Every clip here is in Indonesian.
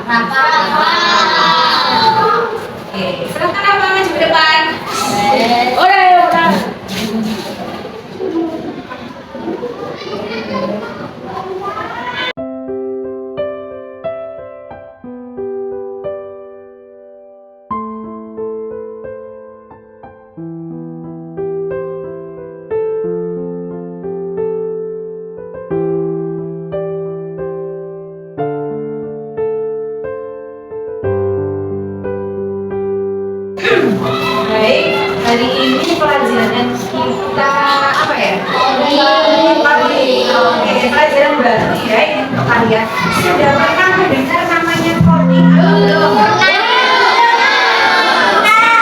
Oke, silakan apa maju ke depan. Udah. Baik, hari ini pelajaran kita apa ya? Coding. Oke, pelajaran baru ya ini untuk kalian. Sudah pernah mendengar namanya coding atau belum?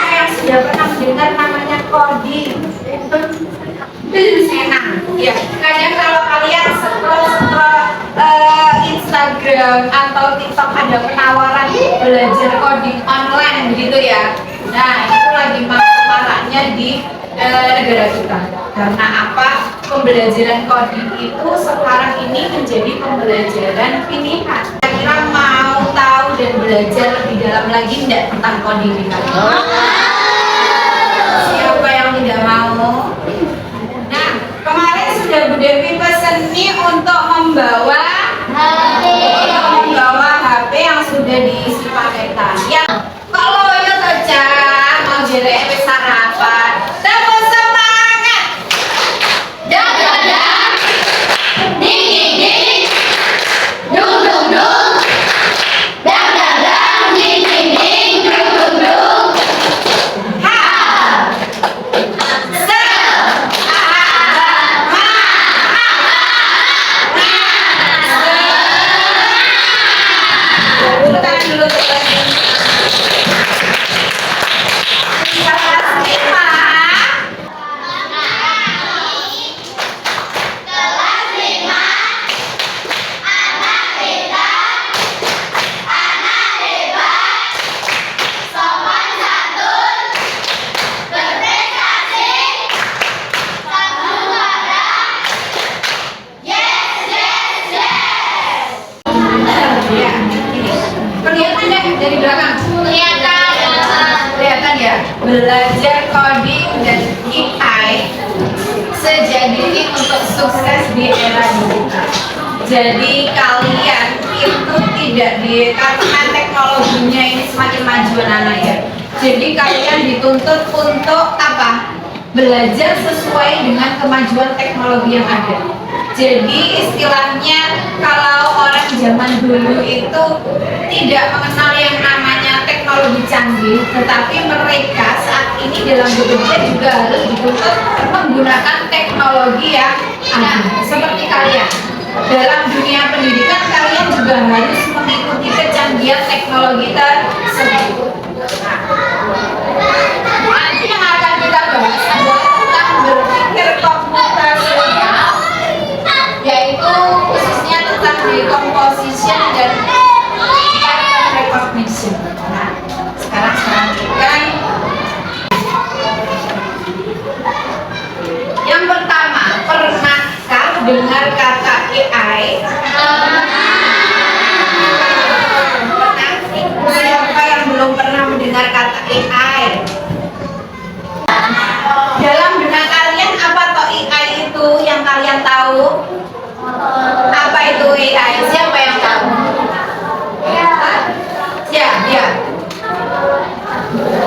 Yang sudah pernah mendengar namanya coding? Enak. Ya, kadang kalau kalian scroll Instagram atau TikTok ada penawaran belajar coding online begitu ya. Nah, itu lagi marak-maraknya di negara kita. Karena apa? Pembelajaran coding itu sekarang ini menjadi pembelajaran pilihan. Kira-kira mau tahu dan belajar lebih dalam lagi enggak tentang coding ini? Siapa yang tidak mau? Nah, kemarin sudah Bu Devi peseni untuk membawa HP yang sudah diisi paketan. Ya, kalau itu saja mau jadi sarapan, tepuk semangat. Dang dang dang, ding ding ding, dung dung dung, dang dang dang, ding ding ding, dung dung dung. Ha, se, ha, ma, dulu tangan dulu teman. Kelihatan ya dari belakang? Kelihatan ya. Belajar coding dan AI sejadinya untuk sukses di era digital. Jadi kalian itu tidak karena teknologinya ini semakin maju anak ya. Jadi kalian dituntut untuk apa? Belajar sesuai dengan kemajuan teknologi yang ada. Jadi istilahnya kalau orang zaman dulu itu tidak mengenal yang namanya teknologi canggih, tetapi mereka saat ini dalam bekerja juga harus dituntut menggunakan teknologi yang ada. Seperti kalian dalam dunia pendidikan, kalian juga harus mengikuti kecanggihan teknologi tersebut. Nanti yang akan kita bahas adalah tentang berpikir komputasional, yaitu khususnya tentang decomposition dan pattern recognition. Nah, sekarang selanjutnya yang pertama, pernahkah dengar kata AI? Pernah? Siapa yang belum pernah mendengar kata AI? Dalam benak kalian apa toh AI itu yang kalian tahu? Apa itu AI? Siapa yang tahu? Ya.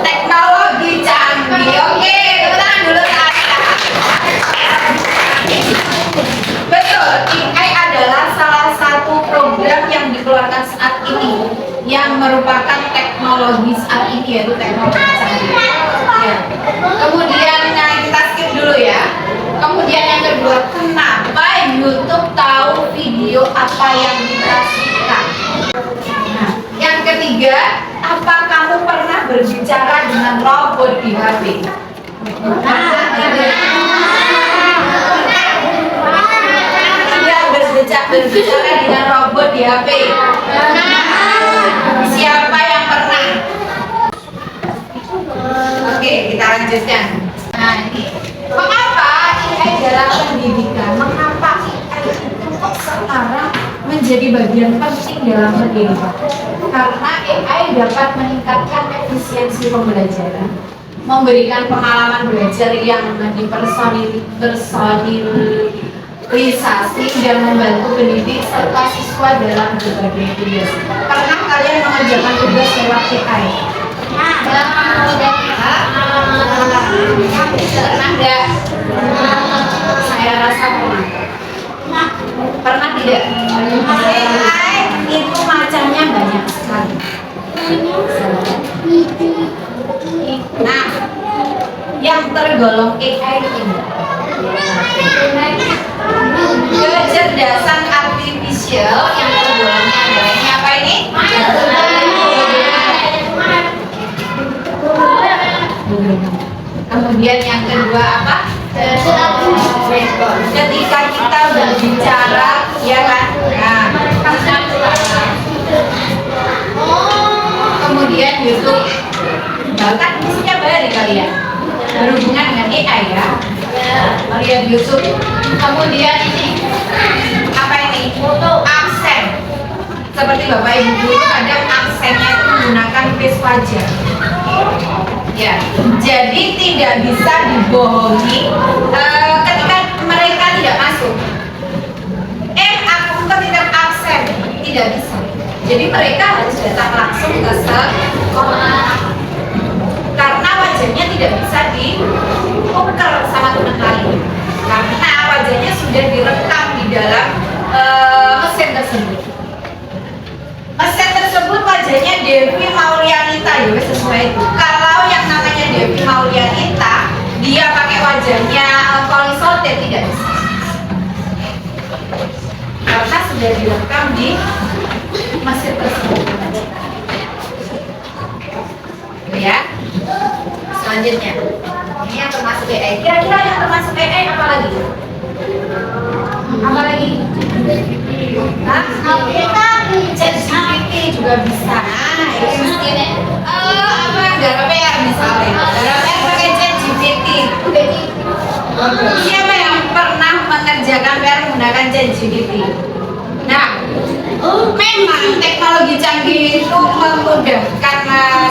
Teknologi canggih. Oke, tepuk tangan dulu kalian. Betul, AI adalah salah satu program yang dikeluarkan saat ini yang merupakan teknologi saat ini, yaitu teknologi canggih. Ya. Kemudian kita skip dulu ya. Kemudian yang kedua, kenapa YouTube tahu video apa yang kita suka? Nah, yang ketiga, apa kamu pernah berbicara dengan robot di HP? Tidak berbicara dengan robot di HP. Siapa yang pernah? Oke, kita lanjutkan. Nah, ini mengapa AI dalam pendidikan? Mengapa AI itu sekarang menjadi bagian penting dalam pendidikan? Karena AI dapat meningkatkan efisiensi pembelajaran, memberikan pengalaman belajar yang dipersonalisasi dan membantu pendidik serta siswa dalam berbagai tugas. Pernah kalian mengerjakan tugas lewat AI? Pernah nggak? Saya rasa pernah. Pernah tidak? AI itu macamnya banyak sekali. Nah, yang tergolong AI ini kecerdasan artifisial yang tergolongnya adalah ini apa ini? Kemudian yang kedua apa? Ketika kita berbicara, ya kan? Nah, kemudian YouTube, bahkan isinya banyak kalian berhubungan dengan AI ya. Melihat YouTube. Kemudian ini apa ini? Aksen. Seperti Bapak Ibu itu kadang aksennya itu menggunakan face wajah. Ya, jadi tidak bisa dibohongi ketika mereka tidak masuk. Aku ketika absen tidak bisa. Jadi mereka harus datang langsung ke sekolah karena wajahnya tidak bisa diukur sama teman lain karena wajahnya sudah direkam di dalam mesin tersebut. Mesin tersebut wajahnya Devi Maulianita ya sesuai itu. Kalau yang namanya Devi Maulianita dia pakai wajahnya Polisote tidak bisa karena sudah direkam di mesin tersebut. Ya. Selanjutnya ini yang termasuk AI. Kira-kira yang termasuk AI apa lagi? Apa lagi? ChatGPT juga bisa. Apa Garaper misalnya? Garaper pakai ChatGPT. Siapa yang pernah mengerjakan PR menggunakan ChatGPT? Nah, memang teknologi canggih itu memudahkan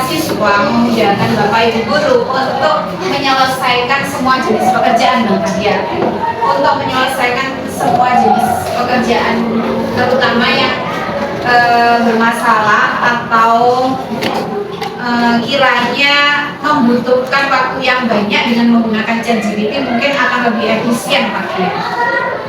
siswa, memudahkan Bapak Ibu guru untuk menyelesaikan semua jenis pekerjaan ya. Untuk menyelesaikan semua jenis pekerjaan terutama yang bermasalah atau kiranya membutuhkan waktu yang banyak dengan menggunakan ChatGPT mungkin akan lebih efisien pakai.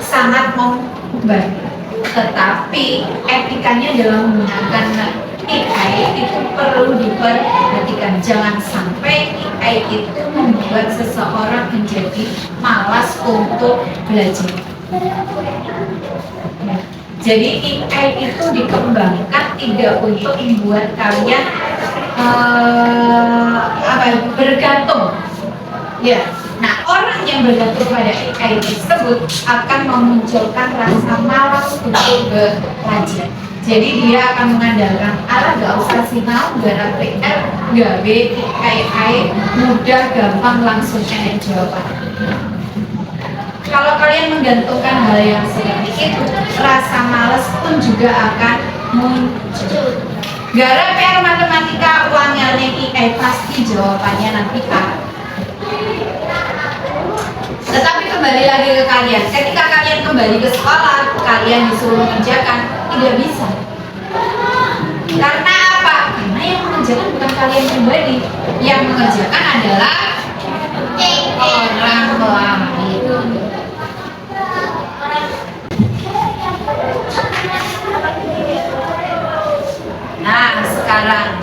Sangat membantu. Tetapi etikanya dalam menggunakan AI itu perlu diperhatikan. Jangan sampai AI itu membuat seseorang menjadi malas untuk belajar. Jadi AI itu dikembangkan tidak untuk membuat kalian bergantung. Ya. Nah, orang yang bergantung pada AI tersebut akan memunculkan rasa malas untuk belajar. Jadi dia akan mengandalkan gak usah sinau, gak PR, gawe AI mudah, gampang, langsung enak jawaban. Kalau kalian menggantungkan hal yang seperti itu, rasa malas pun juga akan muncul. Gara PR matematika uangnya AI pasti jawabannya nanti A. Tetapi kembali lagi ke kalian, ketika kalian kembali ke sekolah, kalian disuruh mengerjakan, tidak bisa. Karena apa? Karena yang mengerjakan bukan kalian pribadi, yang mengerjakan adalah orang lain. Nah, sekarang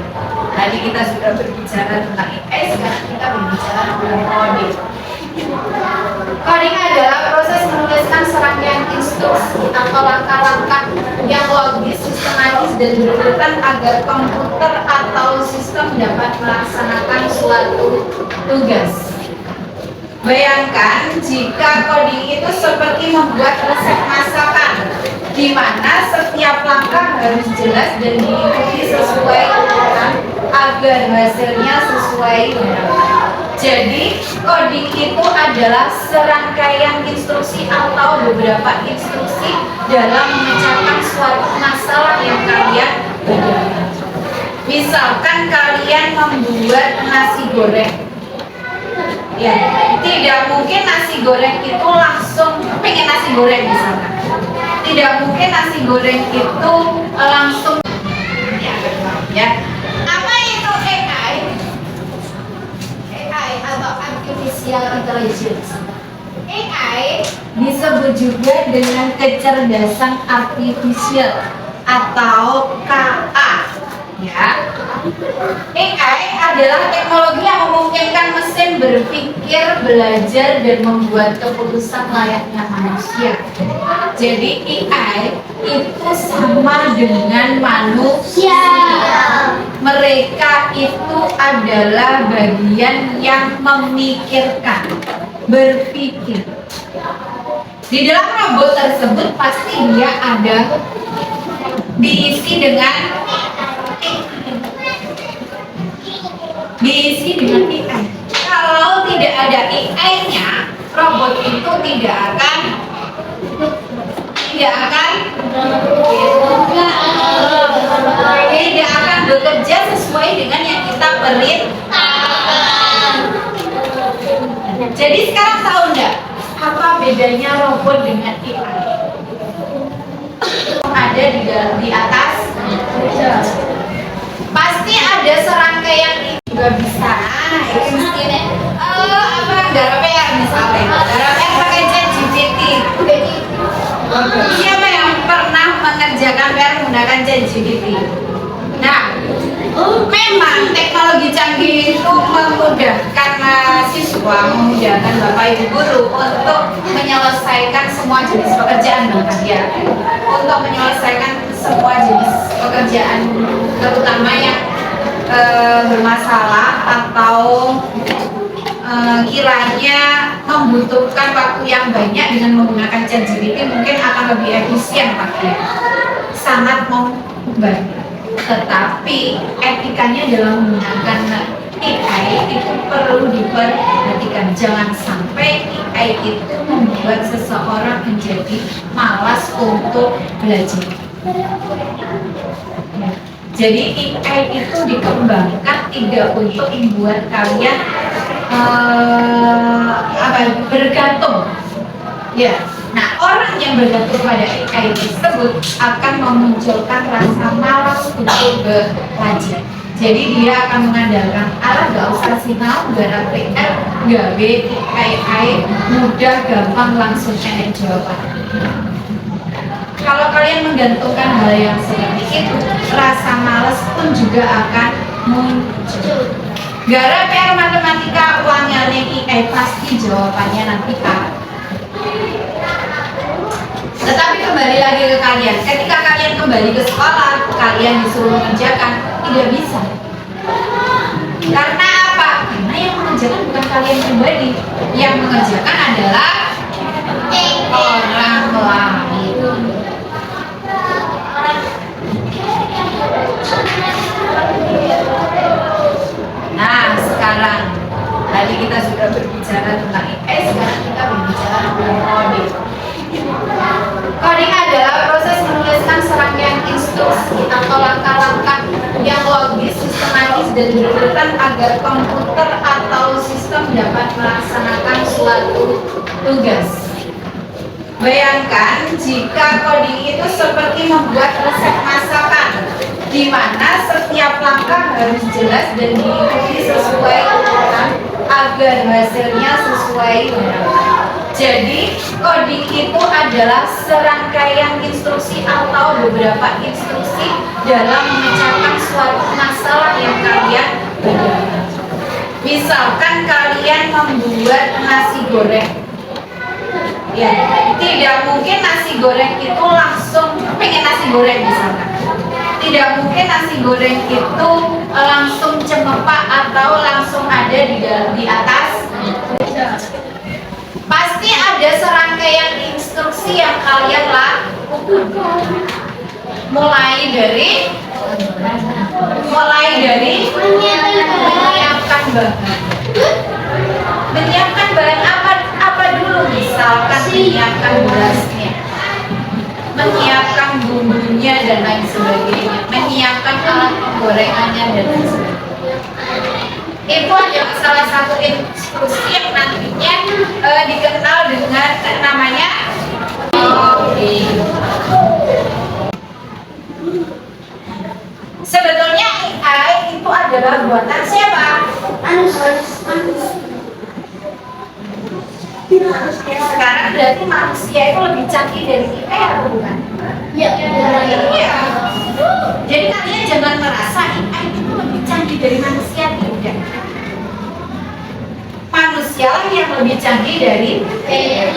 tadi kita sudah berbicara tentang AI, sekarang kita berbicara tentang coding. Coding adalah proses menuliskan serangkaian instruksi atau langkah-langkah yang logis, sistematis, dan berurutan agar komputer atau sistem dapat melaksanakan suatu tugas. Bayangkan jika coding itu seperti membuat resep masakan, di mana setiap langkah harus jelas dan diikuti sesuai urutan agar hasilnya sesuai harapan. Jadi, coding itu adalah serangkaian instruksi atau beberapa instruksi dalam memecahkan suatu masalah yang kalian hadapi. Misalkan kalian membuat nasi goreng, ya, tidak mungkin nasi goreng itu langsung pengen nasi goreng misalkan. Tidak mungkin nasi goreng itu langsung ya. Apa itu AI? AI atau artificial intelligence. AI disebut juga dengan kecerdasan artifisial atau KA. Ya, AI adalah teknologi yang memungkinkan mesin berpikir, belajar, dan membuat keputusan layaknya manusia. Jadi AI itu sama dengan manusia. Mereka itu adalah bagian yang memikirkan, berpikir. Di dalam robot tersebut pasti dia ada diisi dengan AI. Kalau tidak ada AI-nya, robot itu tidak akan bekerja sesuai dengan yang kita perintahkan. Jadi sekarang tahu nggak apa bedanya robot dengan AI? Ada di atas, pasti ada serangkaian juga bisa. Garap PR misalnya, garap PR pakai ChatGPT. Siapa yang pernah mengerjakan PR menggunakan ChatGPT? Nah, memang teknologi canggih itu memudahkan siswa, memudahkan bapak ibu guru untuk menyelesaikan semua jenis pekerjaan bahkan ya, untuk menyelesaikan semua jenis pekerjaan, terutama yang bermasalah atau kiranya membutuhkan waktu yang banyak. Dengan menggunakan ChatGPT mungkin akan lebih efisien pakai, sangat membantu. Tetapi etikanya dalam menggunakan AI itu perlu diperhatikan. Jangan sampai AI itu membuat seseorang menjadi malas untuk belajar. Jadi AI itu dikembangkan tidak untuk membuat kalian bergantung. Ya. Nah, orang yang bergantung pada AI tersebut akan memunculkan rasa malas untuk belajar. Jadi dia akan mengandalkan gak usah sinau, garap PR, gawe AI mudah, gampang, langsung enak jawaban. Kalau kalian menggantungkan hal yang seperti itu, rasa malas pun juga akan muncul. Gara PR matematika uangnya AI pasti jawabannya nanti A. Tetapi kembali lagi ke kalian, ketika kalian kembali ke sekolah, kalian disuruh mengerjakan, tidak bisa. Karena apa? Karena yang mengerjakan bukan kalian pribadi, yang mengerjakan adalah orang lain. Nah, sekarang tadi kita sudah berbicara tentang AI, sekarang kita berbicara tentang coding. Coding adalah proses menuliskan serangkaian instruksi atau langkah-langkah yang logis, sistematis, dan berurutan agar komputer atau sistem dapat melaksanakan suatu tugas. Bayangkan jika coding itu seperti membuat resep masakan, di mana setiap langkah harus jelas dan diikuti sesuai urutan agar hasilnya sesuai harapan. Jadi coding itu adalah serangkaian instruksi atau beberapa instruksi dalam memecahkan suatu masalah yang kalian hadapi. Misalkan kalian membuat nasi goreng, ya, tidak mungkin nasi goreng itu langsung pengen nasi goreng misalkan. Tidak mungkin nasi goreng itu langsung cemepak atau langsung ada di atas. Pasti ada serangkaian instruksi yang kalian lakukan. Mulai dari menyiapkan bahan. Menyiapkan bahan apa dulu? Misalkan menyiapkan berasnya, menyiapkan bumbunya dan lain sebagainya, menyiapkan alat pembuat gorengannya dan lain sebagainya. Itu adalah salah satu instruksi yang nantinya dikenal dengan namanya sebetulnya AI itu adalah buatan siapa? Sekarang berarti manusia itu lebih canggih dari AI atau bukan? Iya. Jadi kalian jangan merasa AI itu lebih canggih dari manusia, tidak. Manusia yang lebih canggih dari AI.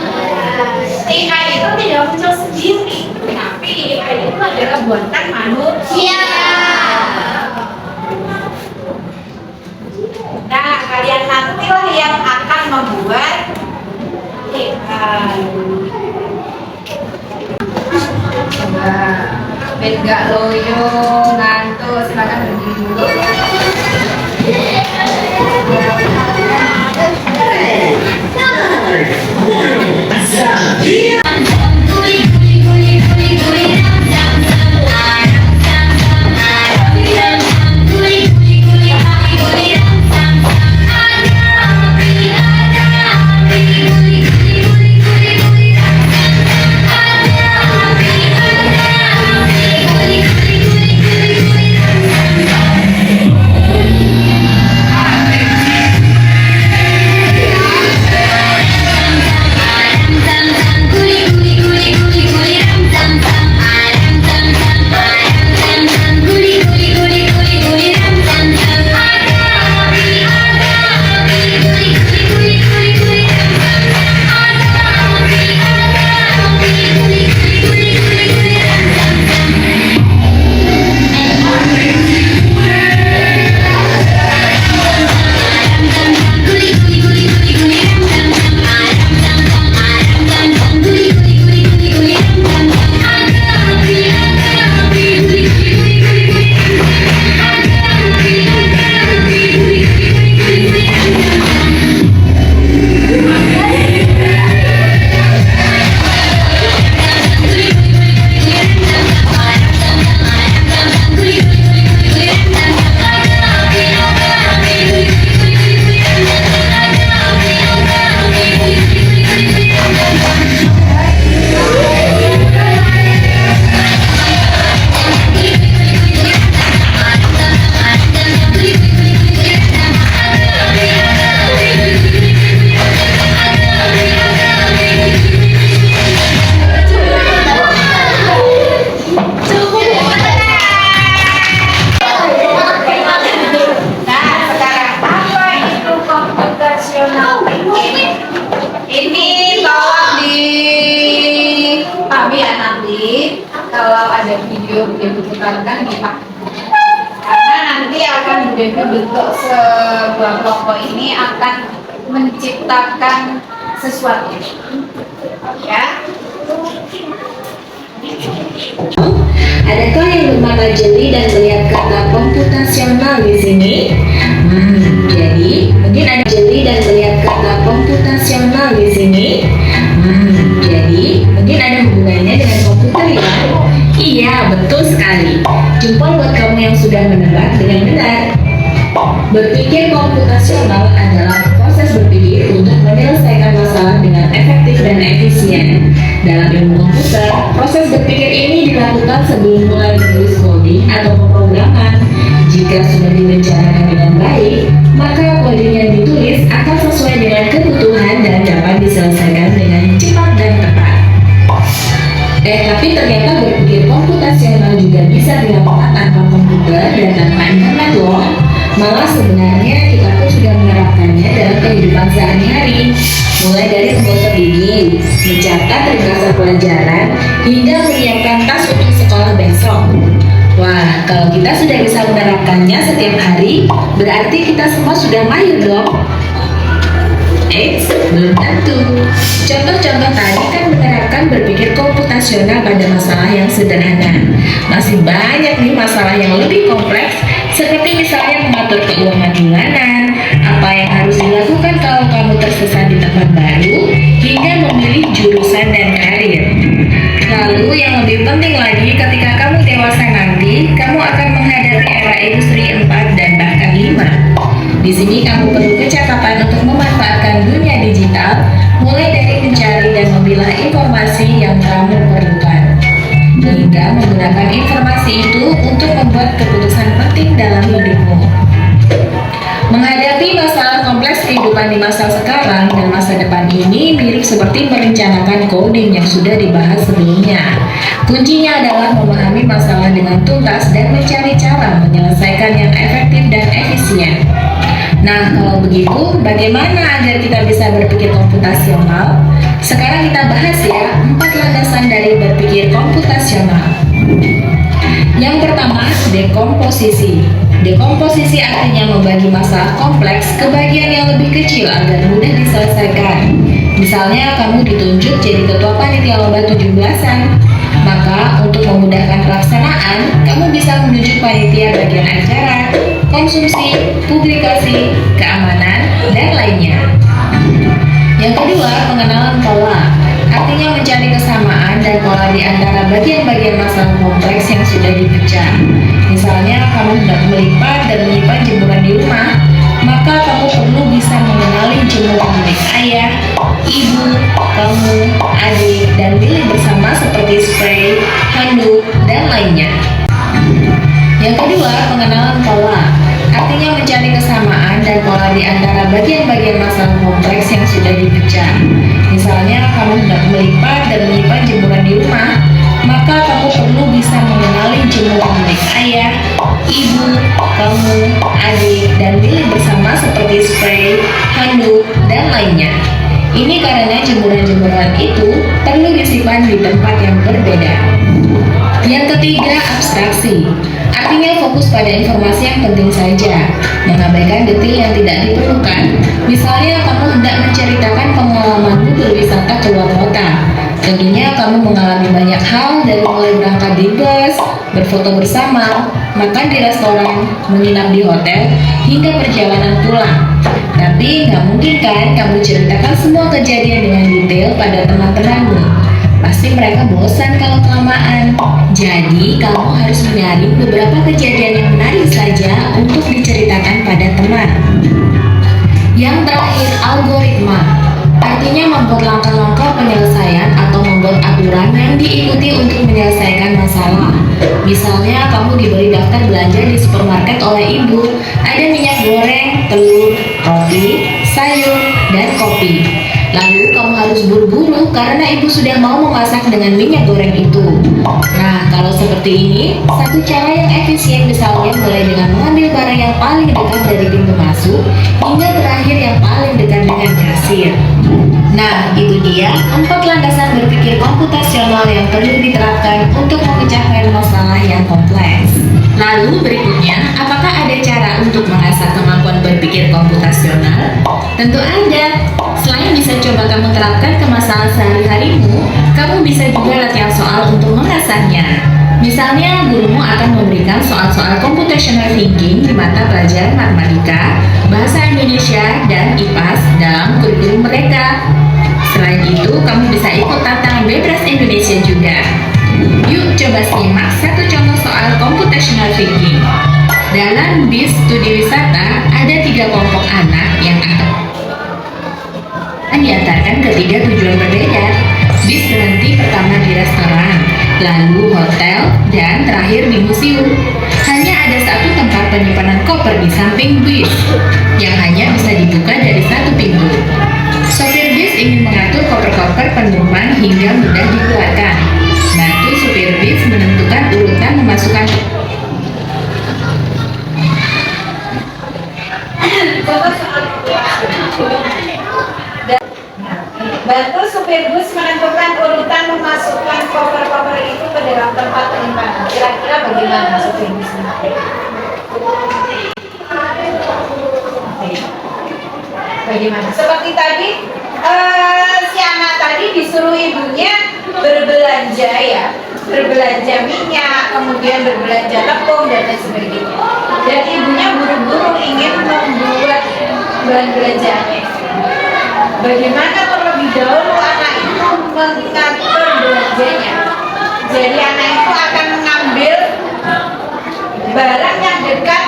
AI itu tidak muncul sendiri, tapi AI itu adalah buatan manusia. Nah, kalian nantilah yang akan membuat AI. Coba, biar nggak loyo, ngantuk, silakan berdiri dulu. Diputarkan di Pak, karena nanti akan bentuk sebuah kelompok ini akan menciptakan sesuatu, ya. Adakah yang bermata jeli dan melihat kata komputasional di sini? Jadi mungkin ada jeli dan melihat kata komputasional di sini. Jadi mungkin ada hubungannya dengan komputer ya? Iya, betul sekali. Jempol buat kamu yang sudah menebak dengan benar. Berpikir komputasional adalah proses berpikir untuk menyelesaikan masalah dengan efektif dan efisien. Dalam ilmu komputer, proses berpikir ini dilakukan sebelum mulai menulis coding atau pemrograman. Jika sudah direncanakan dengan baik, maka coding yang ditulis akan sesuai dengan kebutuhan dan dapat diselesaikan dengan cepat dan tepat. Tapi ternyata berpikir komputasional juga bisa dilakukan tanpa komputer dan tanpa internet loh. Malah sebenarnya kita pun sudah menerapkannya dalam kehidupan sehari-hari. Mulai dari membuat ini, mencatat ringkasan pelajaran, hingga menyiapkan tas untuk sekolah besok. Wah, kalau kita sudah bisa menerapkannya setiap hari, berarti kita semua sudah mahir dong. Belum tentu. Contoh-contoh tadi kan menerapkan berpikir komputasional pada masalah yang sederhana. Masih banyak nih masalah yang lebih kompleks, seperti misalnya mengatur keuangan bulanan, apa yang harus dilakukan kalau kamu tersesat di tempat baru, hingga memilih jurusan dan karir. Lalu yang lebih penting lagi, ketika kamu dewasa nanti, kamu akan menghadapi era industri 4 dan bahkan 5. Di sini kamu perlu kecakapan untuk memanfaatkan dunia digital, mulai dari mencari dan memilah informasi yang kamu perlukan, hingga menggunakan informasi itu untuk membuat keputusan penting dalam hidupmu. Menghadapi masalah kompleks kehidupan di masa sekarang dan masa depan ini mirip seperti merencanakan coding yang sudah dibahas sebelumnya. Kuncinya adalah memahami masalah dengan tuntas dan mencari cara menyelesaikan yang efektif dan efisien. Nah, kalau begitu, bagaimana agar kita bisa berpikir komputasional? Sekarang kita bahas ya, 4 landasan dari berpikir komputasional. Yang pertama, dekomposisi. Dekomposisi artinya membagi masalah kompleks ke bagian yang lebih kecil agar mudah diselesaikan. Misalnya, kamu ditunjuk jadi ketua panitia lomba 17-an. Maka, untuk memudahkan pelaksanaan, kamu bisa menunjuk panitia bagian acara, konsumsi, publikasi, keamanan, dan lainnya. Yang kedua, pengenalan pola. Artinya mencari kesamaan dan pola di antara bagian-bagian masalah kompleks yang sudah dipecah. Misalnya, kamu hendak melipat dan menyimpan jemuran di rumah, maka kamu perlu bisa mengenali jemuran milik ayah, ibu, kamu, adik, dan milik bersama seperti spray, handuk, dan lainnya. Yang kedua, pengenalan pola. Artinya mencari kesamaan dan pola di antara bagian-bagian masalah kompleks yang sudah dipecah. Misalnya, kamu hendak melipat dan menyimpan jemuran di rumah, maka kamu perlu bisa mengenali jemuran milik ayah, ibu, kamu, adik, dan milik bersama seperti spray, handuk, dan lainnya. Ini karena jemuran-jemuran itu perlu disimpan di tempat yang berbeda. Yang ketiga, abstraksi. Artinya fokus pada informasi yang penting saja, mengabaikan detail yang tidak diperlukan. Misalnya, kamu hendak menceritakan pengalamanmu berwisata ke luar kota. Tentunya kamu mengalami banyak hal, dari mulai berangkat di bus, berfoto bersama, makan di restoran, menginap di hotel, hingga perjalanan pulang. Tapi nggak mungkin kan kamu ceritakan semua kejadian dengan detail pada teman-temanmu. Pasti mereka bosan kalau kelamaan. Jadi, kamu harus menyaring beberapa kejadian yang menarik saja untuk diceritakan pada teman. Yang terakhir, algoritma. Artinya membuat langkah-langkah penyelesaian atau membuat aturan yang diikuti untuk menyelesaikan masalah. Misalnya, kamu diberi daftar belanja di supermarket oleh ibu. Ada minyak goreng, telur, roti, sayur, dan kopi. Lalu kamu harus buru-buru karena ibu sudah mau memasak dengan minyak goreng itu. Nah, kalau seperti ini, satu cara yang efisien misalnya mulai dengan mengambil barang yang paling dekat dari pintu masuk hingga terakhir yang paling dekat dengan kasir. Nah, itu dia 4 landasan berpikir komputasional yang perlu diterapkan untuk memecahkan masalah yang kompleks. Lalu berikutnya, apakah ada cara untuk mengasah kemampuan berpikir komputasional? Tentu ada. Selain bisa coba kamu terapkan ke masalah sehari-harimu, kamu bisa juga latihan soal untuk mengasahnya. Misalnya, gurumu akan memberikan soal-soal computational thinking di mata pelajaran matematika, bahasa Indonesia, dan IPAS dalam kurikulum mereka. Selain itu, kamu bisa ikut tantangan Bebras Indonesia juga. Yuk coba simak satu contoh soal computational thinking. Dalam bis studi wisata, ada 3 kelompok anak yang akan diantarkan ke 3 tujuan berbeda. Bis berhenti pertama di restoran, lalu hotel, dan terakhir di museum. Hanya ada satu tempat penyimpanan koper di samping bis, yang hanya bisa dibuka dari satu pintu. Sopir bis ingin mengatur koper-koper penumpang hingga mudah dikeluarkan. Bantu supir bis menentukan urutan memasukkan Bantu supir bus menentukan urutan memasukkan koper-koper itu ke dalam tempat penyimpanan. Kira-kira bagaimana supir bus ini? Bagaimana? Seperti tadi, si anak tadi disuruh ibunya berbelanja ya, berbelanja minyak, kemudian berbelanja tepung dan lain sebagainya. Dan ibunya buru-buru ingin membuat bahan belanjanya. Bagaimana terlebih dahulu anak itu mengatur belanjanya? Jadi anak itu akan mengambil barang yang dekat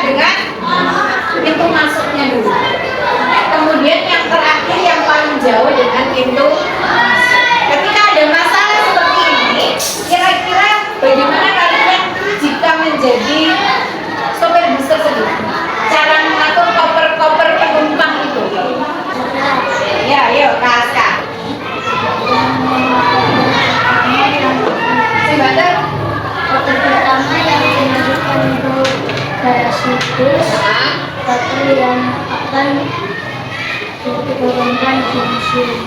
yang akan diturunkan di museum.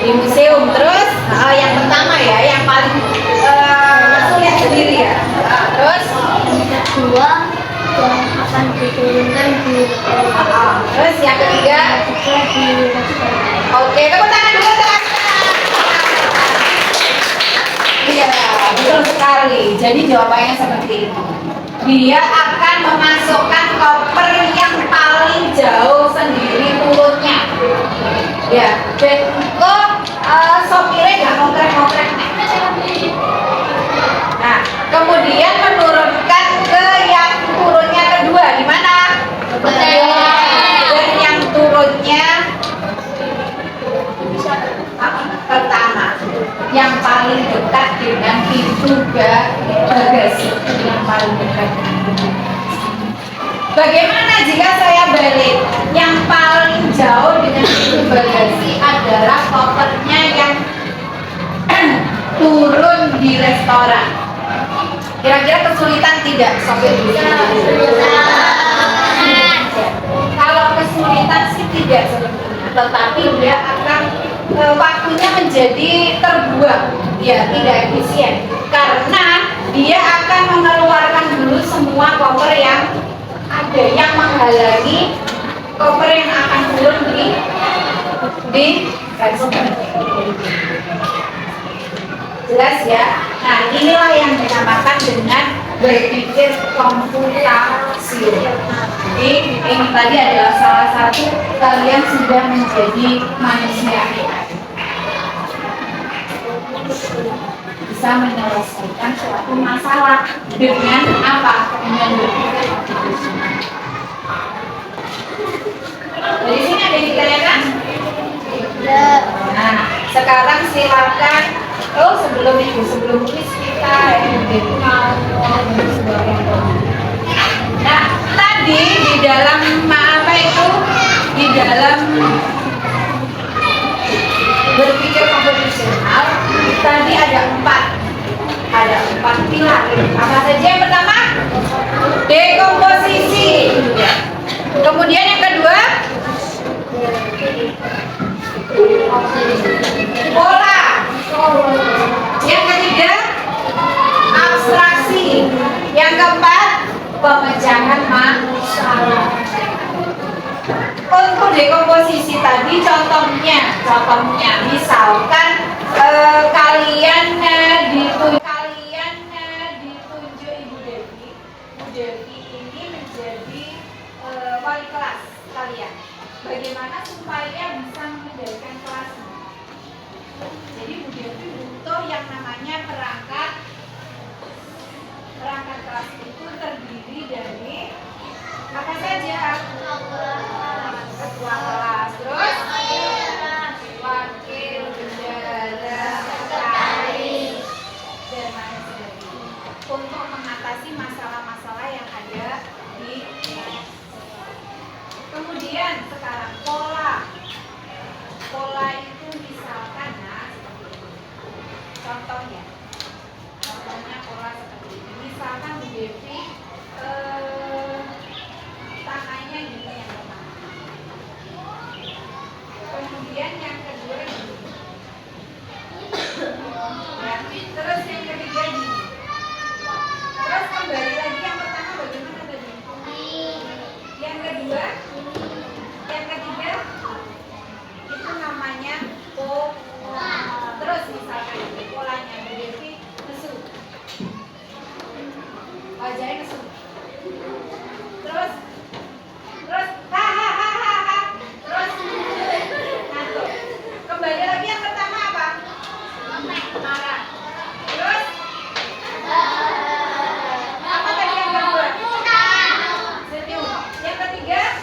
Di museum. Terus yang pertama ya, yang paling sulit sendiri ya. Terus Yang kedua yang akan diturunkan di terus yang ketiga. di Oke, tepuk tangan dulu teman. Iya, betul sekali. Jadi jawabannya seperti itu. Dia akan memasukkan koper yang paling jauh sendiri turunnya. Ya, dan kok sopirnya nggak ngoprek-ngoprek. Nah, kemudian menurunkan ke yang turunnya kedua, di mana? Dan yang turunnya pertama, yang paling dekat dengan pintu bagasi, yang paling dekat dengan pintu. Bagaimana jika saya balik? Yang paling jauh dengan pintu bagasi adalah kopernya yang turun di restoran. Kira-kira kesulitan tidak sopir? Kalau kesulitan sih tidak sebetulnya, tetapi dia akan waktunya menjadi terbuang, ya tidak efisien, karena dia akan mengeluarkan dulu semua koper yang ada yang menghalangi koper yang akan turun di restoran. Jelas ya. Nah, inilah yang dinamakan dengan berpikir komputasi. Jadi ini tadi adalah salah satu kalian sudah menjadi manusia bisa menyelesaikan suatu masalah dengan apa? Dengan berpikir komputasi. Dari sini ada yang ditanyakan? Nah, sekarang silakan. Oh, sebelum kuis kita Nah, tadi di dalam di dalam berpikir komputasional tadi ada empat pilar. Apa saja? Yang pertama, dekomposisi. Kemudian yang kedua, pola. Yang ketiga, abstraksi. Yang keempat, pemecahan masalah. Untuk dekomposisi tadi contohnya misalkan kalian ditunjuk Ibu Devi. Bu Devi ini menjadi wali kelas kalian. Bagaimana supaya bisa mengendalikan kelasnya? Jadi Bu Devi butuh yang namanya perangkat kelas itu terdiri dari apa saja? Ketua kelas, terus wakil bendahara, sekretaris, dan lain sebagainya untuk mengatasi masalah-masalah yang ada di kelas. Kemudian sekarang pola itu misalkan contohnya pola seperti ini. Misalkan Bu Devi tangannya gini yang pertama. Kemudian yang kedua gini. Ya, terus yang ketiga gini. Terus kembali lagi yang pertama bagaimana tadi? Yang kedua, yang ketiga itu namanya pola. Terus misalkan ini polanya Bu Devi nesu, wajahnya nesu. Terus hahaha. Terus ngantuk. Kembali lagi yang pertama apa? Marah. Terus apa tadi yang kedua? Senyum. Yang ketiga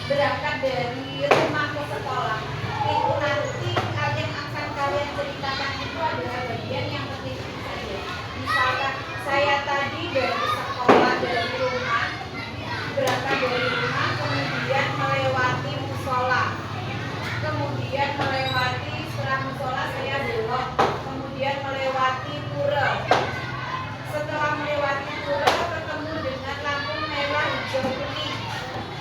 berangkat dari rumah ke sekolah. Itu nanti kalian akan ceritakan itu adalah bagian yang penting saja. Misalkan saya tadi dari sekolah, dari rumah, berangkat dari rumah, kemudian melewati musola, kemudian melewati setelah musola saya belok, kemudian melewati pura. Setelah melewati pura ketemu dengan lampu merah hijau kuning.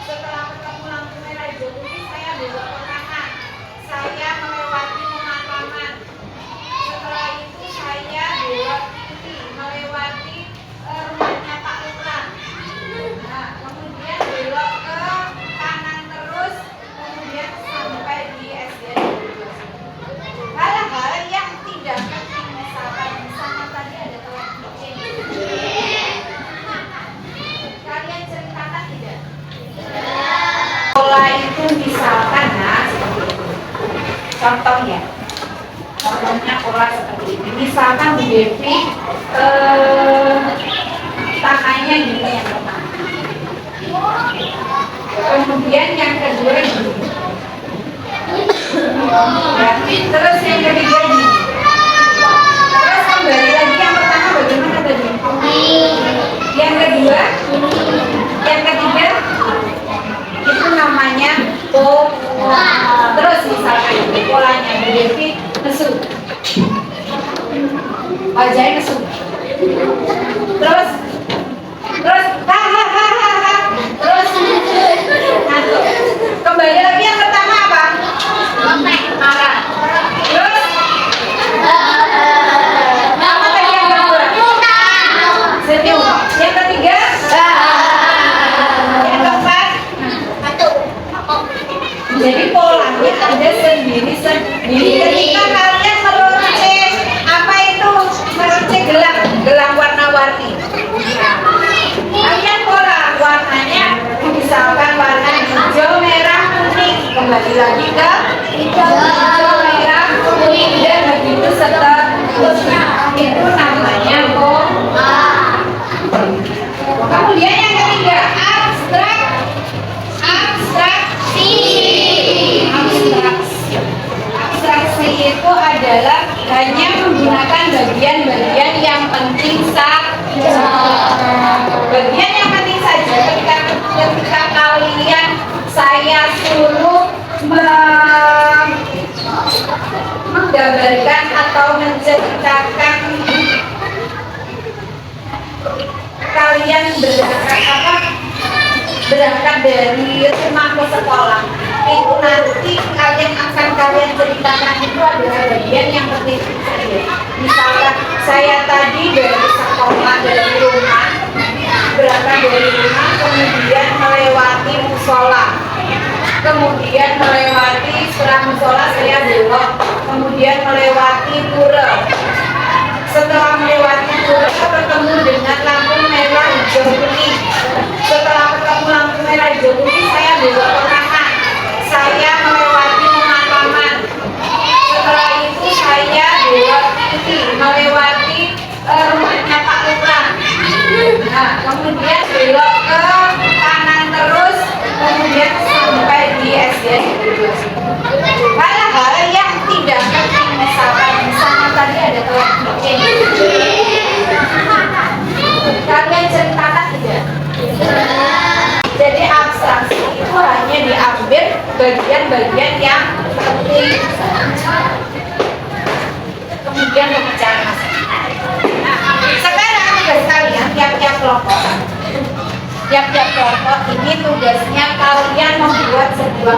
Setelah ketemu lampu merah hijau kuning saya belok ke kanan. Saya melewati pemakaman. Setelah itu saya belok kiri melewati rumahnya Pak Lurah. Nah, kemudian belok ke kanan terus, kemudian sampai di SDN. Hal-hal yang tidak penting, misalkan di sana tadi ada telat kucing. Kalian ceritakan tidak? Pola itu misalkan, nah seperti itu. Contohnya pola seperti ini. Misalkan Bu Devi tangannya gini yang pertama. Kemudian yang kedua gini. Terus yang ketiga gini. Terus kembali lagi yang pertama bagaimana tadi? Yang kedua, yang ketiga itu namanya pola. Terus misalkan polanya Bu Devi nesu, wajahnya nesu. Terus terus ngantuk. Kembali lagi yang pertama apa? Marah. Terus apa tadi yang kedua? Senyum. Yang ketiga? Yang keempat? Jadi polanya ada sendiri. Ketika kalian meruncing, apa itu? Meruncing gelang warna-warni. Kalian pola warnanya misalkan warna hijau, merah, kuning. Kembali lagi ke hijau, merah, kuning dan begitu seterusnya. Itu namanya pola. Kemudian yang ketiga, abstraksi itu adalah hanya menggunakan bagian-bagian yang penting saja. Bagian yang penting saja ketika kalian saya suruh menggambarkan atau menceritakan kalian berangkat dari rumah ke sekolah, itu nanti kalian ceritakan itu adalah bagian yang penting saja. Misalkan saya tadi dari sekolah, dari rumah, berangkat dari rumah, kemudian melewati musola, kemudian melewati setelah musola saya belok, kemudian melewati pura. Setelah melewati pura ketemu dengan lampu merah hijau kuning. Setelah ketemu lampu merah hijau kuning saya belok ke kanan. Saya melewati pemakaman. Setelah itu saya belok kiri melewati rumahnya Pak Lurah. Nah, kemudian belok ke kanan terus, kemudian sampai di SDN. Hal-hal yang tidak penting, misalkan di sana tadi ada telat kucing. Kalian ceritakan tidak? Jadi abstraksi itu hanya diambil bagian-bagian yang penting saja. Kemudian pemecahan masalah. Nah, sekarang tugas kalian tiap-tiap kelompok ini tugasnya kalian membuat sebuah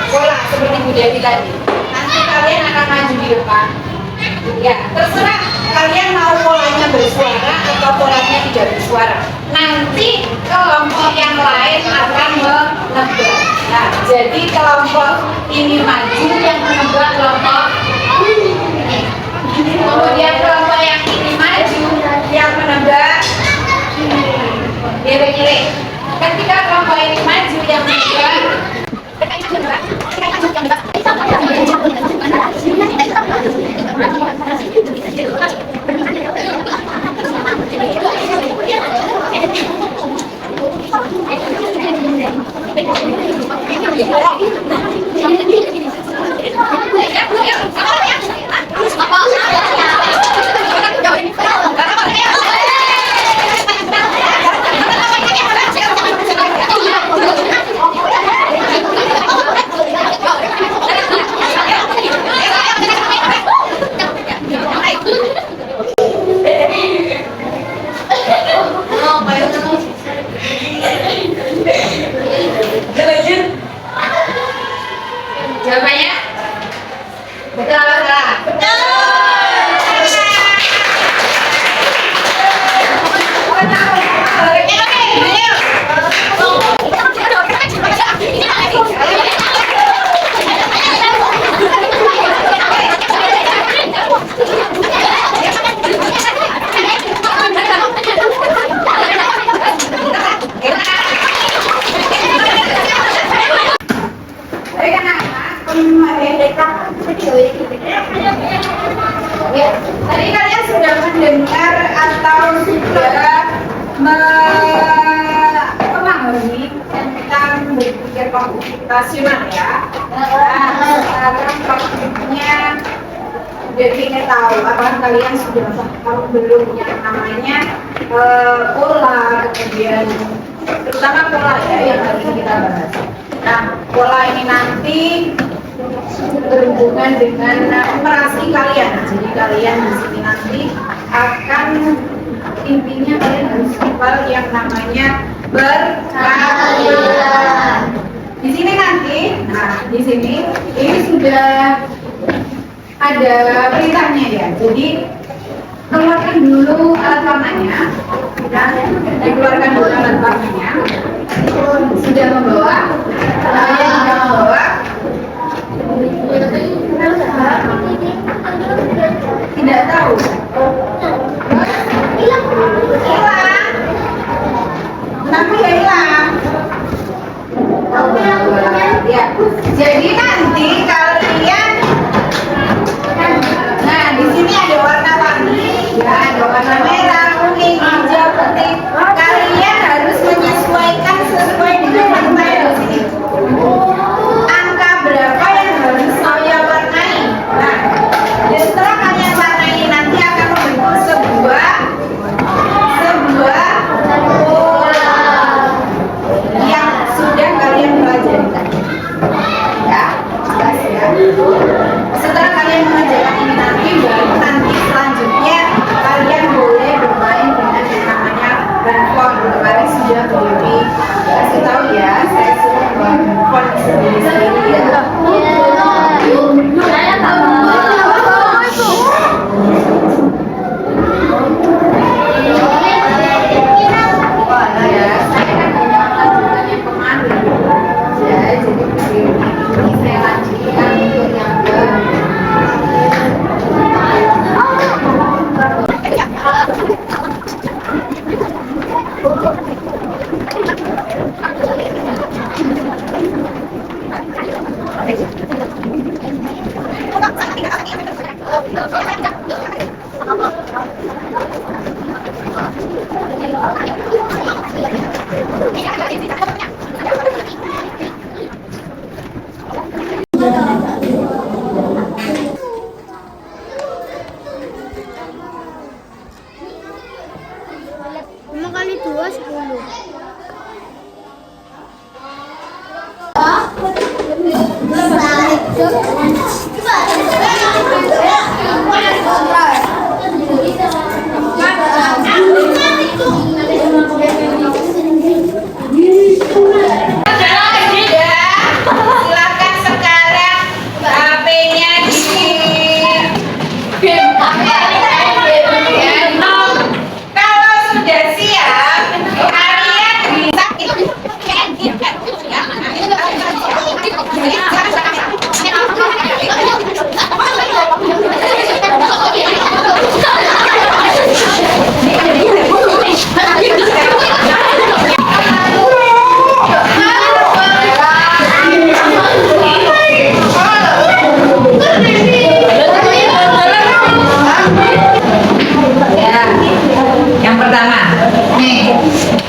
pola seperti Bu Devi tadi. Nanti kalian akan maju di depan. Ya, terserah kalian mau polanya bersuara atau polanya tidak bersuara. Nanti kelompok yang lain akan menebak. Nah, jadi kelompok ini maju yang menebak kelompok ini. Kemudian kelompok yang ini maju yang menebak kiri. Ketika kelompok ini maju yang menebak memahami tentang berpikir komputasional ya. Nah, sekarang praktiknya jadi ini tahu apa kalian sudah tahu belum yang namanya pola, kemudian terutama pola ya yang hari ini kita bahas. Nah, pola ini nanti berhubungan dengan operasi kalian. Jadi kalian di sini nanti akan intinya kalian harus hafal yang namanya berkalian. Di sini nanti, nah di sini ini sudah ada perintahnya ya. Jadi keluarkan dulu alat warnanya, dan dikeluarkan dulu alat warnanya. Sudah membawa, kalian sudah membawa. Tidak tahu. Hilang. Tapi ya hilang. Ya. Jadi nanti kalian, nah di sini ada warna-warni, ya ada warna merah, kuning, hijau, putih. Kalian harus menyesuaikan sesuai dengan warna yang di sini. Angka berapa yang harus saya warnai? Nah, dan setelah kalian warnai nanti akan membentuk sebuah pola yang sudah kalian pelajari tadi. Ya, jelas ya. Setelah kalian mengerjakan ini nanti, baru nanti selanjutnya kalian boleh bermain dengan yang namanya handphone. Kemarin sudah Dewi kasih tahu ya, saya suruh buat handphone sendiri-sendiri ya. Saya tahu. Wah, ya, saya kan punya lanjutan yang kemarin. Ya, jadi begini, ini saya lanjutkan untuk yang Lima kali 2 10. silakan sekarang HP-nya kalau sudah siap kalian ya, yang pertama nih,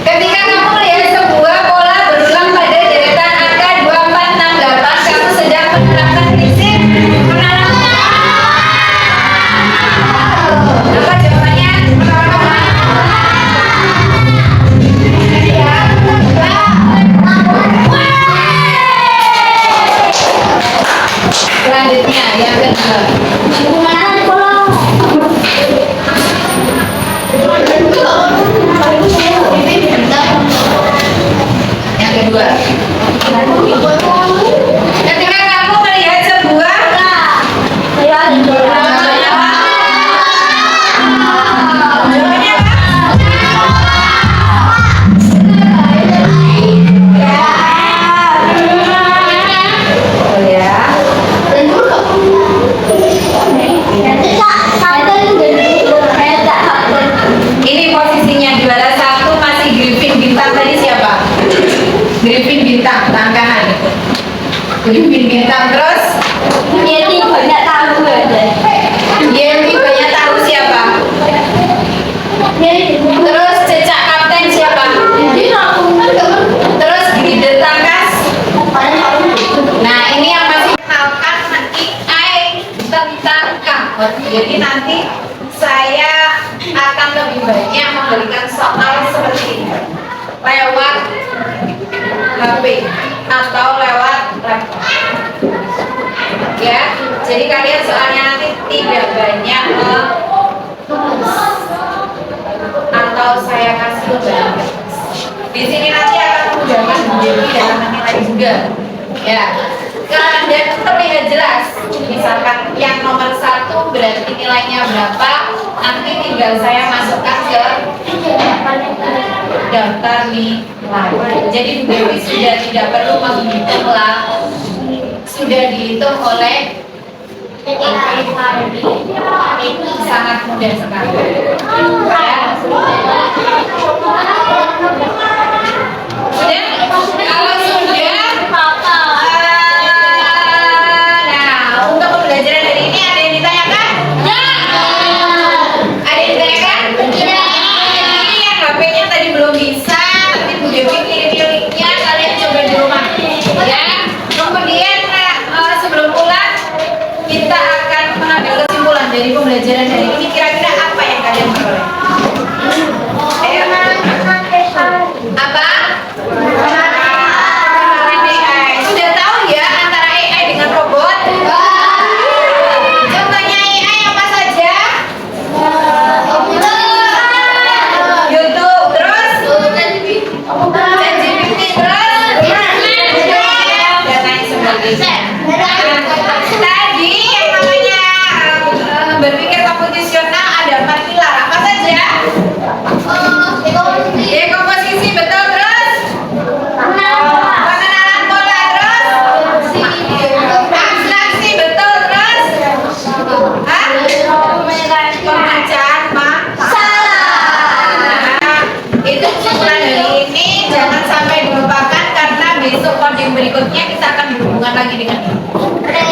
ketika kamu melihat sebuah pola berulang pada deretan angka 2468, kamu sedang menerapkan prinsip apa jawabannya? Selanjutnya yang kedua. Yang kedua, ketika kamu melihat sebuah jawabannya apa? Jawabannya apa? Oh ya. Ini posisinya juara satu masih Griffin Bintang, tadi siapa? Griffin Bintang, tangan kanan. Griffin Bintang, terus Yeti banyak tahu siapa? Terus cecak kapten siapa? HP atau lewat laptop. Ya, jadi kalian soalnya nanti tidak banyak atau saya kasih banyak. Di sini nanti akan memudahkan menjadi dalam menilai juga. Ya, dan terlihat jelas. Misalkan yang nomor 1 berarti nilainya berapa, nanti tinggal saya masukkan ke daftar nilai. Jadi Bu Dewi sudah tidak perlu menghitung lah, sudah dihitung oleh sangat mudah sekali. Ya. Kalau sudah, nah untuk pembelajaran hari ini ada yang ditanyakan? Ada yang ditanyakan? Ini yang HP-nya tadi belum bisa, nanti Bu Dewi kirim linknya, kalian coba di rumah. Ya. Kemudian sebelum pulang kita akan mengambil kesimpulan dari pembelajaran hari ini. Kira-kira apa yang kalian peroleh? Apa? AI. Sudah tahu ya antara AI dengan robot? Contohnya AI apa saja? YouTube, terus ChatGPT, terus dan lain sebagainya. Tadi yang namanya berpikir komputasional ada 4 pilar. Apa saja? Dekomposisi, betul, terus pengenalan pola, terus abstraksi, betul, terus pembacaan masalah. Itu kesimpulan hari ini, jangan sampai dilupakan karena besok coding berikutnya kita akan berhubungan lagi dengan ini. Oke?